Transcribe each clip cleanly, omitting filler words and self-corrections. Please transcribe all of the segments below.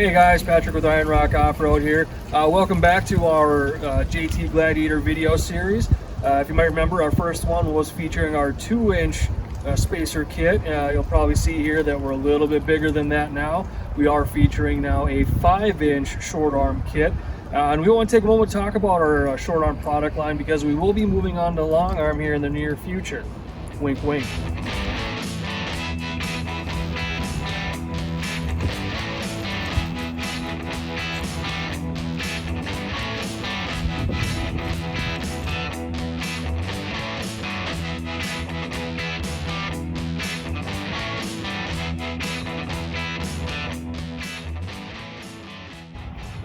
Hey guys, Patrick with Iron Rock Off-Road here. Welcome back to our JT Gladiator video series. If you might remember, our first one was featuring our 2-inch spacer kit. You'll probably see here that we're a little bit bigger than that now. We are featuring now a 5-inch short arm kit. And we want to take a moment to talk about our short arm product line because we will be moving on to long arm here in the near future. Wink, wink.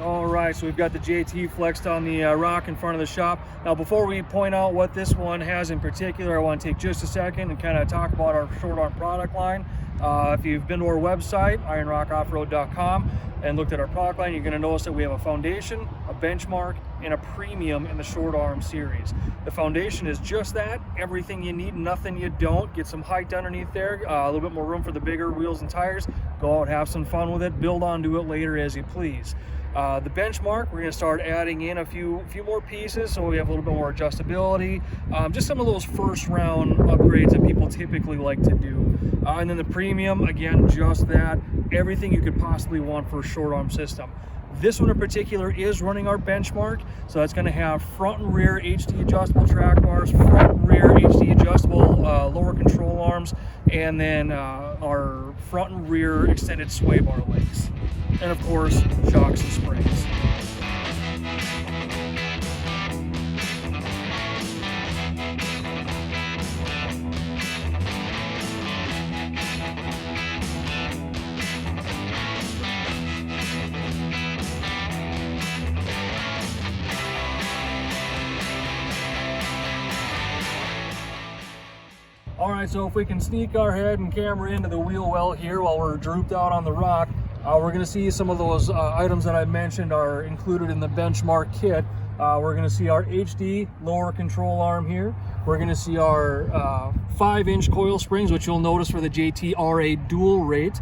Alright, so we've got the JT flexed on the rock in front of the shop. Now before we point out what this one has in particular, I want to take just a second and kind of talk about our short arm product line. If you've been to our website, ironrockoffroad.com, and looked at our product line, you're going to notice that we have a foundation, a benchmark, and a premium in the short arm series. The foundation is just that, everything you need, nothing you don't. Get some height underneath there, a little bit more room for the bigger wheels and tires. Go out, have some fun with it, build onto it later as you please. The benchmark, we're going to start adding in a few more pieces so we have a little bit more adjustability, just some of those first round upgrades that people typically like to do. And then the premium, again, just that, everything you could possibly want for a short arm system. This one in particular is running our benchmark, so that's going to have front and rear HD adjustable track bars, front and rear HD adjustable lower control arms, and then our front and rear extended sway bar links. And of course, shocks and springs. Alright, so if we can sneak our head and camera into the wheel well here while we're drooped out on the rock, we're going to see some of those items that I mentioned are included in the benchmark kit. We're going to see our HD lower control arm here. We're going to see our 5-inch coil springs, which you'll notice for the JT are a dual rate.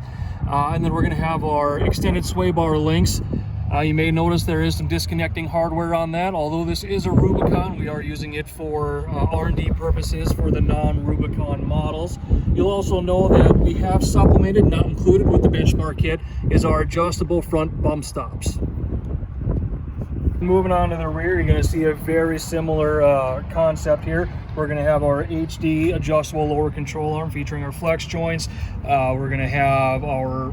And then we're going to have our extended sway bar links. You may notice there is some disconnecting hardware on that. Although this is a Rubicon, we are using it for R&D purposes for the non-Rubicon models. You'll also know that we have supplemented, not included with the benchmark kit, is our adjustable front bump stops. Moving on to the rear, you're going to see a very similar concept here. We're going to have our HD adjustable lower control arm featuring our flex joints. We're going to have our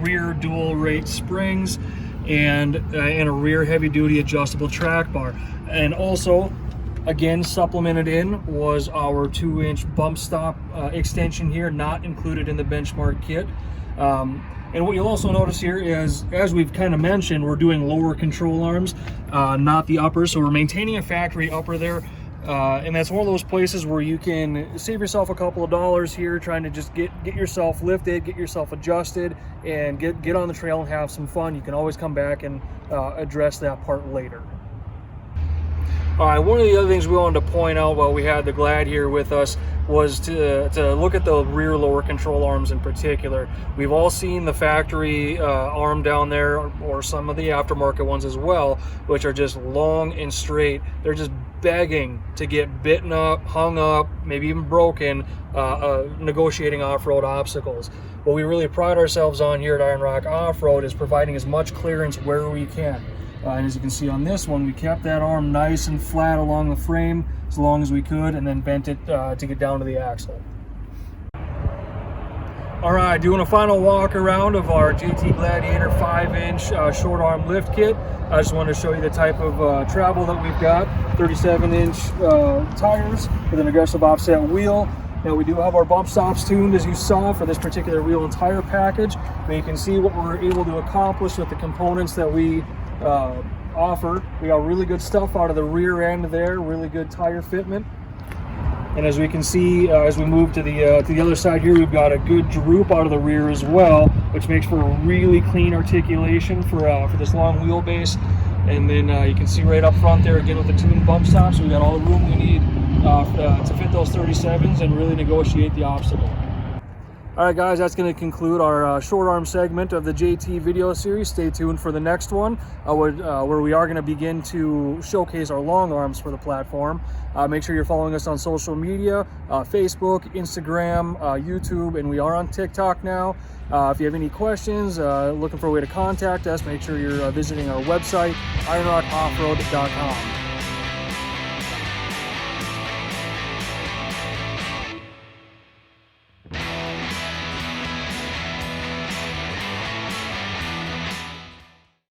rear dual rate springs and a rear heavy duty adjustable track bar. And also, again, supplemented in was our 2-inch bump stop extension here, not included in the benchmark kit. And what you'll also notice here is, as we've kind of mentioned, we're doing lower control arms, not the upper. So we're maintaining a factory upper there. And that's one of those places where you can save yourself a couple of dollars here trying to just get yourself lifted, get yourself adjusted, and get on the trail and have some fun. You can always come back and address that part later. All right, one of the other things we wanted to point out while we had the Glad here with us was to look at the rear lower control arms in particular. We've all seen the factory arm down there, or some of the aftermarket ones as well, which are just long and straight. They're just begging to get bitten up, hung up, maybe even broken, negotiating off-road obstacles. What we really pride ourselves on here at Iron Rock Off-Road is providing as much clearance where we can. And as you can see on this one, we kept that arm nice and flat along the frame as long as we could, and then bent it to get down to the axle. All right, doing a final walk around of our JT Gladiator 5-inch short arm lift kit. I just wanted to show you the type of travel that we've got. 37-inch tires with an aggressive offset wheel. Now we do have our bump stops tuned, as you saw, for this particular wheel and tire package. But you can see what we're able to accomplish with the components that we offer. We got really good stuff out of the rear end there, really good tire fitment. And as we can see, as we move to the other side here, we've got a good droop out of the rear as well, which makes for a really clean articulation for this long wheelbase. And then you can see right up front there, again with the tuned bump stops, we got all the room we need to fit those 37s and really negotiate the obstacle. All right, guys, that's going to conclude our short arm segment of the JT video series. Stay tuned for the next one, where we are going to begin to showcase our long arms for the platform. Make sure you're following us on social media, Facebook, Instagram, YouTube, and we are on TikTok now. If you have any questions, looking for a way to contact us, make sure you're visiting our website, ironrockoffroad.com.